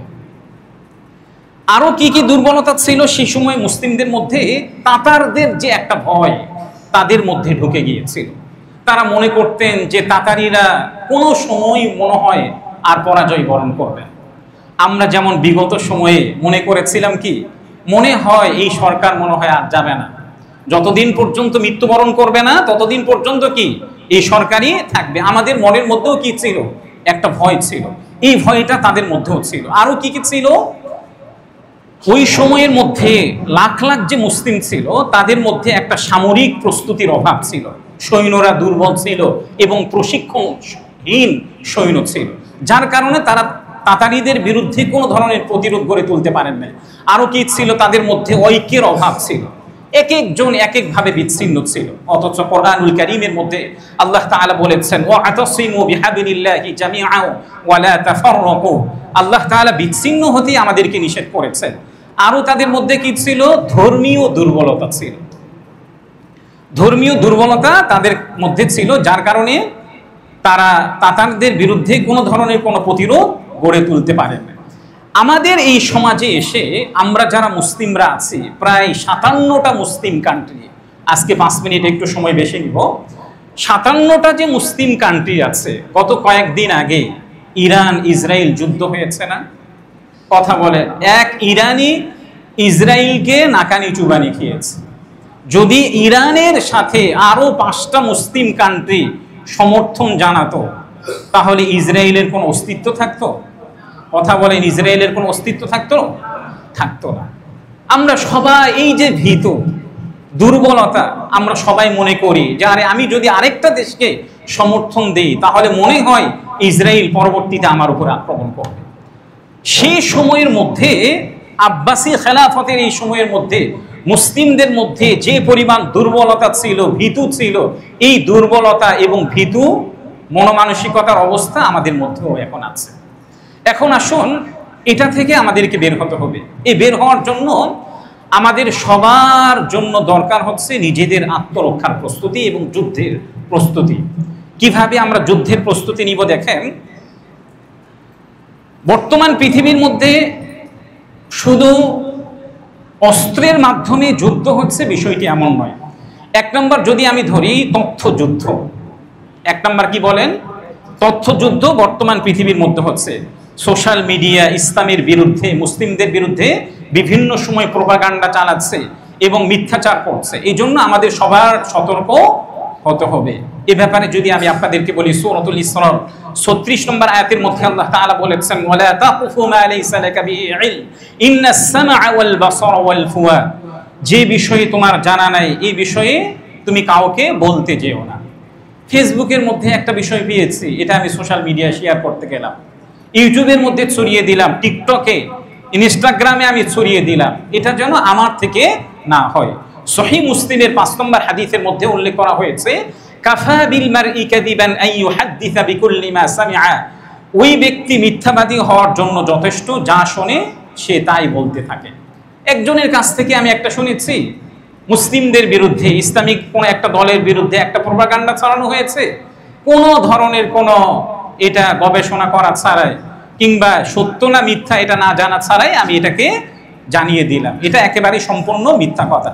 Speaker 1: আরো কি কি দুর্বলতা ছিল সেই সময় মুসলিমদের মধ্যে? তাতারদের যে একটা ভয় তাদের মধ্যে ঢুকে গিয়েছিল। তারা মনে করতেন যে তাতারিরা কোনো সময় মনে হয় আর পরাজয় বরণ করবেন। আমরা যেমন বিগত সময়ে মনে করেছিলাম কি, মনে হয় এই সরকার মনে হয় আর যাবে না, যতদিন পর্যন্ত মৃত্যুবরণ করবে না ততদিন পর্যন্ত কি এই সরকারই থাকবে। আমাদের মনের মধ্যেও কি ছিল? একটা ভয় ছিল। এই ভয়টা তাদের মধ্যেও ছিল। আরো কি কি ছিল? ওই সময়ের মধ্যে লাখ লাখ যে মুসলিম ছিল তাদের মধ্যে একটা সামরিক প্রস্তুতির অভাব ছিল। সৈন্যরা দুর্বল ছিল এবং প্রশিক্ষণহীন সৈন্য ছিল, যার কারণে তারা তাতারিদের বিরুদ্ধে কোনো ধরনের প্রতিরোধ গড়ে তুলতে পারেন না। আরো কি ছিল? তাদের মধ্যে ঐক্যের অভাব ছিল, এক একজন এক একভাবে বিচ্ছিন্ন ছিল। অথচ কোরআনুল কারীমের মধ্যে আল্লাহ তাআলা বলেছেন ওয়াতাসিমু বিহাবিলিল্লাহি জামিআন ওয়া লা তাফাররাকু। আল্লাহ তাআলা বিচ্ছিন্ন হতে আমাদেরকে নিষেধ করেছেন। আরো তাদের মধ্যে কি ছিল? ধর্মীয় দুর্বলতা ছিল। ধর্মীয় দুর্বলতা তাদের মধ্যে ছিল, যার কারণে তারা তাতারদের বিরুদ্ধে কোনো ধরনের কোনো প্রতিরোধ গড়ে তুলতে পারেন না। আমাদের এই সমাজে এসে আমরা যারা মুসলিমরা আছি, প্রায় 57টা মুসলিম কান্ট্রি, আজকে 5 মিনিট একটু সময় বেশি নিব। 57টা যে মুসলিম কান্ট্রি আছে, গত কয়েকদিন আগে ইরান ইসরায়েল যুদ্ধ হয়েছে না? কথা বলে, এক ইরানি ইসরায়েলকে নাকানি চুবানি খেয়েছে। যদি ইরানের সাথে আরো 5টা মুসলিম কান্ট্রি সমর্থন জানাতো, তাহলে ইসরায়েলের কোনো অস্তিত্ব থাকতো? কথা বলেন, ইসরায়েলের কোনো অস্তিত্ব থাকতো না। আমরা সবাই এই যে ভীত, দুর্বলতা, আমরা সবাই মনে করি যে আরে আমি যদি আরেকটা দেশকে সমর্থন দেই তাহলে মনে হয় ইসরায়েল পরবর্তীতে আমার উপর আক্রমণ করবে। সেই সময়ের মধ্যে, আব্বাসী খেলাফতের এই সময়ের মধ্যে মুসলিমদের মধ্যে যে পরিমাণ দুর্বলতা ছিল, ভীতু ছিল, এই দুর্বলতা এবং ভীতু মনোমানসিকতার অবস্থা আমাদের মধ্যেও এখন আছে। এখন আসুন, এটা থেকে আমাদেরকে বের হতে হবে। এই বের হওয়ার জন্য আমাদের সবার জন্য দরকার হচ্ছে নিজেদের আত্মরক্ষার প্রস্তুতি এবং যুদ্ধের প্রস্তুতি। কিভাবে আমরা যুদ্ধের প্রস্তুতি নিব? দেখেন, বর্তমান পৃথিবীর মধ্যে শুধু অস্ত্রের মাধ্যমে যুদ্ধ হচ্ছে বিষয়টি এমন নয়। 1 নম্বর যদি আমি ধরি তথ্য যুদ্ধ, 1 নম্বর কি বলেন? তথ্য যুদ্ধ বর্তমান পৃথিবীর মধ্যে হচ্ছে। সোশ্যাল মিডিয়া ইসলামের বিরুদ্ধে, মুসলিমদের বিরুদ্ধে বিভিন্ন সময় প্রোপাগান্ডা চালাচ্ছে এবং মিথ্যাচার করছে। এই জন্য আমাদের সবার সতর্ক হতে হবে। এ ব্যাপারে যদি আমি আপনাদেরকে বলি, সূরাতুল ইসরা 36 নম্বর আয়াতের মধ্যে আল্লাহ তাআলা বলেছেন ওয়ালা তাকুফু মা লাইসা লাকা বিহি ইলম ইন্নাস সামআ ওয়াল বাসারা ওয়াল ফুআদ। যে বিষয়ে তোমার জানা নাই এই বিষয়ে তুমি কাউকে বলতে যেও না। ফেসবুকের মধ্যে একটা বিষয় পেয়েছি, এটা আমি সোশ্যাল মিডিয়ায় শেয়ার করতে গেলাম, ইউটিউবের মধ্যে ছড়িয়ে দিলাম, টিকটকে, ইনস্টাগ্রামে আমি ছড়িয়ে দিলাম, এটা যেন আমার থেকে না হয়। সহিহ মুসলিমের 5 নম্বর হাদিসের মধ্যে উল্লেখ করা হয়েছে কাফা বিল মারই কাযিবান আন ইউহাদ্দিসা বিকুল্লি মা সামিআ। ওই ব্যক্তি মিথ্যাবাদী হওয়ার জন্য যথেষ্ট, যা শোনে সে তাই বলতে থাকে। একজনের কাছ থেকে আমি একটা শুনেছি, মুসলিমদের বিরুদ্ধে, ইসলামিক কোন একটা দলের বিরুদ্ধে একটা প্রোপাগান্ডা ছড়ানো হয়েছে, কোনো ধরনের কোনো এটা গবেষণা করা ছাড়াই কিংবা সত্য না মিথ্যা এটা না জানা ছাড়াই আমি এটাকে জানিয়ে দিলাম। এটা একেবারে সম্পূর্ণ মিথ্যা কথা।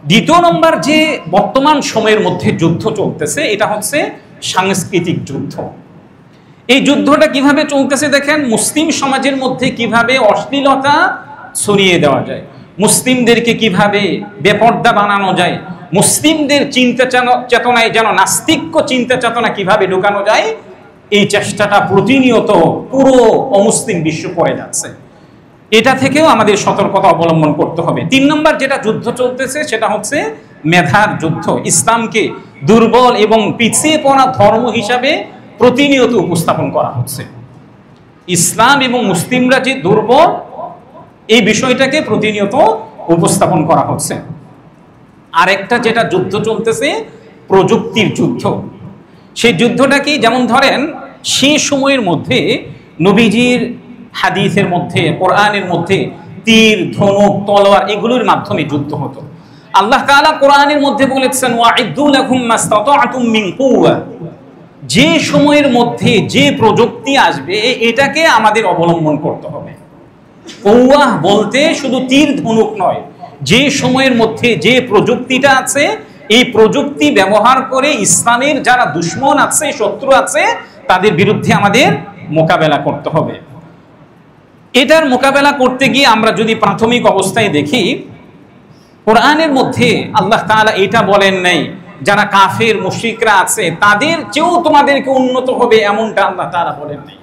Speaker 1: দ্বিতীয় নম্বর যে বর্তমান সময়ের মধ্যে যুদ্ধ চলতেছে, এটা হচ্ছে সাংস্কৃতিক যুদ্ধ। এই যুদ্ধটা কিভাবে চলতেছে দেখেন, মুসলিম সমাজের মধ্যে কিভাবে অশ্লীলতা ছড়িয়ে দেওয়া যায়, মুসলিমদেরকে কিভাবে বেপর্দা বানানো যায়, মুসলিমদের চিন্তা চেতনায় যেন নাস্তিক্য চিন্তা চেতনা কিভাবে ঢুকানো যায়, এই চেষ্টাটা প্রতিনিয়ত পুরো অমুসলিম বিশ্ব করে যাচ্ছে। এটা থেকেও আমাদের সতর্কতা অবলম্বন করতে হবে। 3 নম্বর যেটা যুদ্ধ চলতেছে সেটা হচ্ছে মেধার যুদ্ধ। ইসলামকে দুর্বল এবং পিছিয়ে পড়া ধর্ম হিসাবে প্রতিনিয়ত উপস্থাপন করা হচ্ছে। ইসলাম এবং মুসলিমরা যে দুর্বল, এই বিষয়টাকে প্রতিনিয়ত উপস্থাপন করা হচ্ছে। আরেকটা যেটা যুদ্ধ চলতেছে প্রযুক্তির যুদ্ধ। সেই যুদ্ধটা কি, যেমন ধরেন সেই সময়ের মধ্যে নবীজির হাদিসের মধ্যে, কোরআনের মধ্যে তীর, ধনুক, তলোয়ার এগুলোর মাধ্যমে যুদ্ধ হতো। আল্লাহ তাআলা কোরআনের মধ্যে বলেছেন ওয়াইদু লাহুম মাসতাতা'তুম মিন কুওয়া। যে সময়ের মধ্যে যে প্রযুক্তি আসবে এটাকে আমাদের অবলম্বন করতে হবে। কুওয়া বলতে শুধু তীর ধনুক নয়, যে সময়ের মধ্যে যে প্রযুক্তিটা আছে এই প্রযুক্তি ব্যবহার করে ইসলামের যারা দুশমন আছে, শত্রু আছে, তাদের বিরুদ্ধে আমাদের মোকাবেলা করতে হবে। এটার মোকাবেলা করতে গিয়ে আমরা যদি প্রাথমিক অবস্থায় দেখি, কোরআনের মধ্যে আল্লাহ তাআলা এটা বলেন নাই যারা কাফের মুশরিকরা আছে তাদের চেয়েও তোমাদেরকে উন্নত হবে, এমনটা আল্লাহ তাআলা বলেন নাই।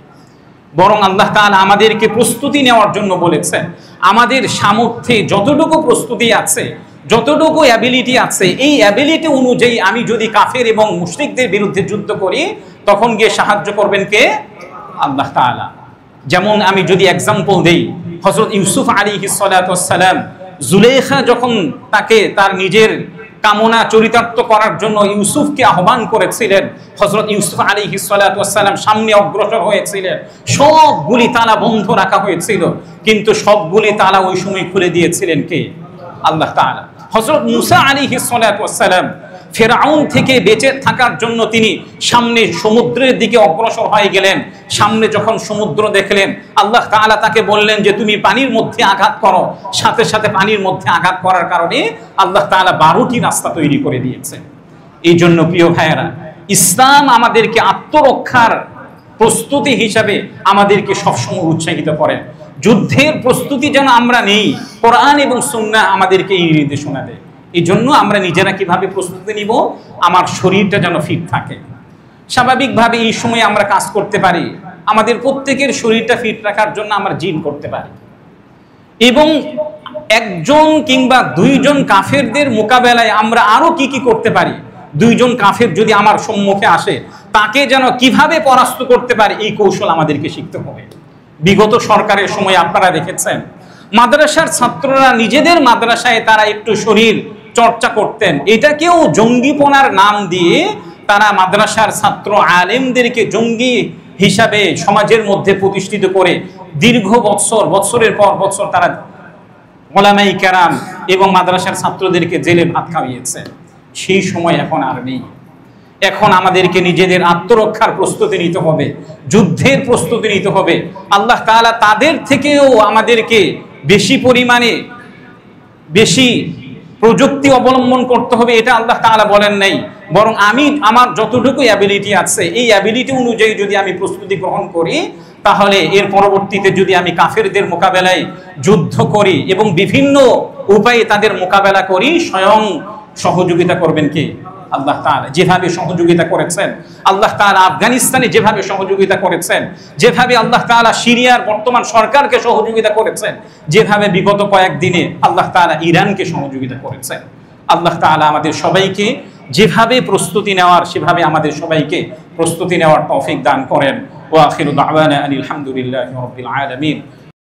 Speaker 1: বরং আল্লাহ তাআলা আমাদেরকে প্রস্তুতি নেওয়ার জন্য বলেছেন, আমাদের সামর্থ্যে যতটুকু প্রস্তুতি আছে, যতটুকু অ্যাবিলিটি আছে, এই অ্যাবিলিটি অনুযায়ী আমি যদি কাফের এবং মুশরিকদের বিরুদ্ধে যুদ্ধ করি তখন গিয়ে সাহায্য করবেন কে? আল্লাহ তাআলা। যেমন আমি যদি এক্সাম্পল দেই, হযরত ইউসুফ আলাইহিস সালাতু ওয়াস সালাম, জুলেখা যখন তাকে তার নিজের কামনা চরিতার্থ করার জন্য ইউসুফকে আহ্বান করেছিলেন, হযরত ইউসুফ আলাইহিস সালাতু ওয়াস সালাম সামনে অগ্রসর হয়েছিলেন, সবগুলি তালা বন্ধ রাখা হয়েছিল, কিন্তু সবগুলি তালা ওই সময় খুলে দিয়েছিলেন কে? আল্লাহ তাআলা। হযরত মুসা আলাইহিস সালাতু ওয়াস সালাম ফিরআউন থেকে বেঁচে থাকার জন্য তিনি সামনে সমুদ্রের দিকে অগ্রসর হয়ে গেলেন। সামনে যখন সমুদ্র দেখলেন, আল্লাহ তাআলা তাকে বললেন যে তুমি পানির মধ্যে আঘাত করো। সাথে সাথে পানির মধ্যে আঘাত করার কারণে আল্লাহ তাআলা 12টি রাস্তা তৈরি করে দিয়েছে। এই জন্য প্রিয় ভাইয়েরা, ইসলাম আমাদেরকে আত্মরক্ষার প্রস্তুতি হিসাবে আমাদেরকে সবসময় উৎসাহিত করেন। যুদ্ধের প্রস্তুতি যেন আমরা নেই, কোরআন এবং সুন্নাহ আমাদেরকে এই নির্দেশনা দেয়। এই জন্য আমরা নিজেরা কিভাবে প্রস্তুতি নিব, আমার শরীরটা যেন ফিট থাকে। স্বাভাবিকভাবে এই সময় আমরা কাজ করতে পারি, আমাদের প্রত্যেকের শরীরটা ফিট রাখার জন্য আমরা জিম করতে পারি, এবং একজন কিংবা দুইজন কাফেরদের মোকাবেলায় আমরা আরো কি কি করতে পারি। দুইজন কাফের যদি আমার সম্মুখে আসে, তাকে যেন কিভাবে পরাস্ত করতে পারে এই কৌশল আমাদেরকে শিখতে হবে। বিগত সরকারের সময় আপনারা দেখেছেন, মাদ্রাসার ছাত্ররা নিজেদের মাদ্রাসায় তারা একটু শরীর চর্চা করতেন, এটাকেও জঙ্গিপনার নাম দিয়ে তারা মাদ্রাসার ছাত্র আলেমদেরকে জঙ্গি হিসাবে সমাজের মধ্যে প্রতিষ্ঠিত করে দীর্ঘ বছরের পর বছর তারা ওলামাই কেরাম এবং মাদ্রাসার ছাত্রদেরকে জেলে ভাত খাইয়েছে। সেই সময় এখন আর নেই। এখন আমাদেরকে নিজেদের আত্মরক্ষার প্রস্তুতি নিতে হবে, যুদ্ধের প্রস্তুতি নিতে হবে। আল্লাহ তাআলা তাদের থেকেও আমাদেরকে বেশি পরিমাণে বেশি প্রযুক্তি অবলম্বন করতে হবে, এটা আল্লাহ তাআলা বলেন নাই। বরং আমি আমার যতটুকু অ্যাবিলিটি আছে, এই অ্যাবিলিটি অনুযায়ী যদি আমি প্রস্তুতি গ্রহণ করি, তাহলে এর পরবর্তীতে যদি আমি কাফেরদের মোকাবেলায় যুদ্ধ করি এবং বিভিন্ন উপায়ে তাদের মোকাবেলা করি, স্বয়ং সহযোগিতা করবেন কে? আল্লাহ তাআলা। যেভাবে সহযোগিতা করেছেন আল্লাহ তাআলা আফগানিস্তানে, যেভাবে সহযোগিতা করেছেন, যেভাবে আল্লাহ তাআলা সিরিয়ার বর্তমান সরকারকে সহযোগিতা করেছেন, যেভাবে বিগত কয়েকদিনে আল্লাহ তাআলা ইরানকে সহযোগিতা করেছেন। আল্লাহ তাআলা আমাদের সবাইকে যেভাবে প্রস্তুতি নেওয়ার সেভাবে আমাদের সবাইকে প্রস্তুতি নেওয়ার তৌফিক দান করেন। ওয়া আখিরু দাওয়ানা আনিল হামদুলিল্লাহি রাব্বিল আলামিন।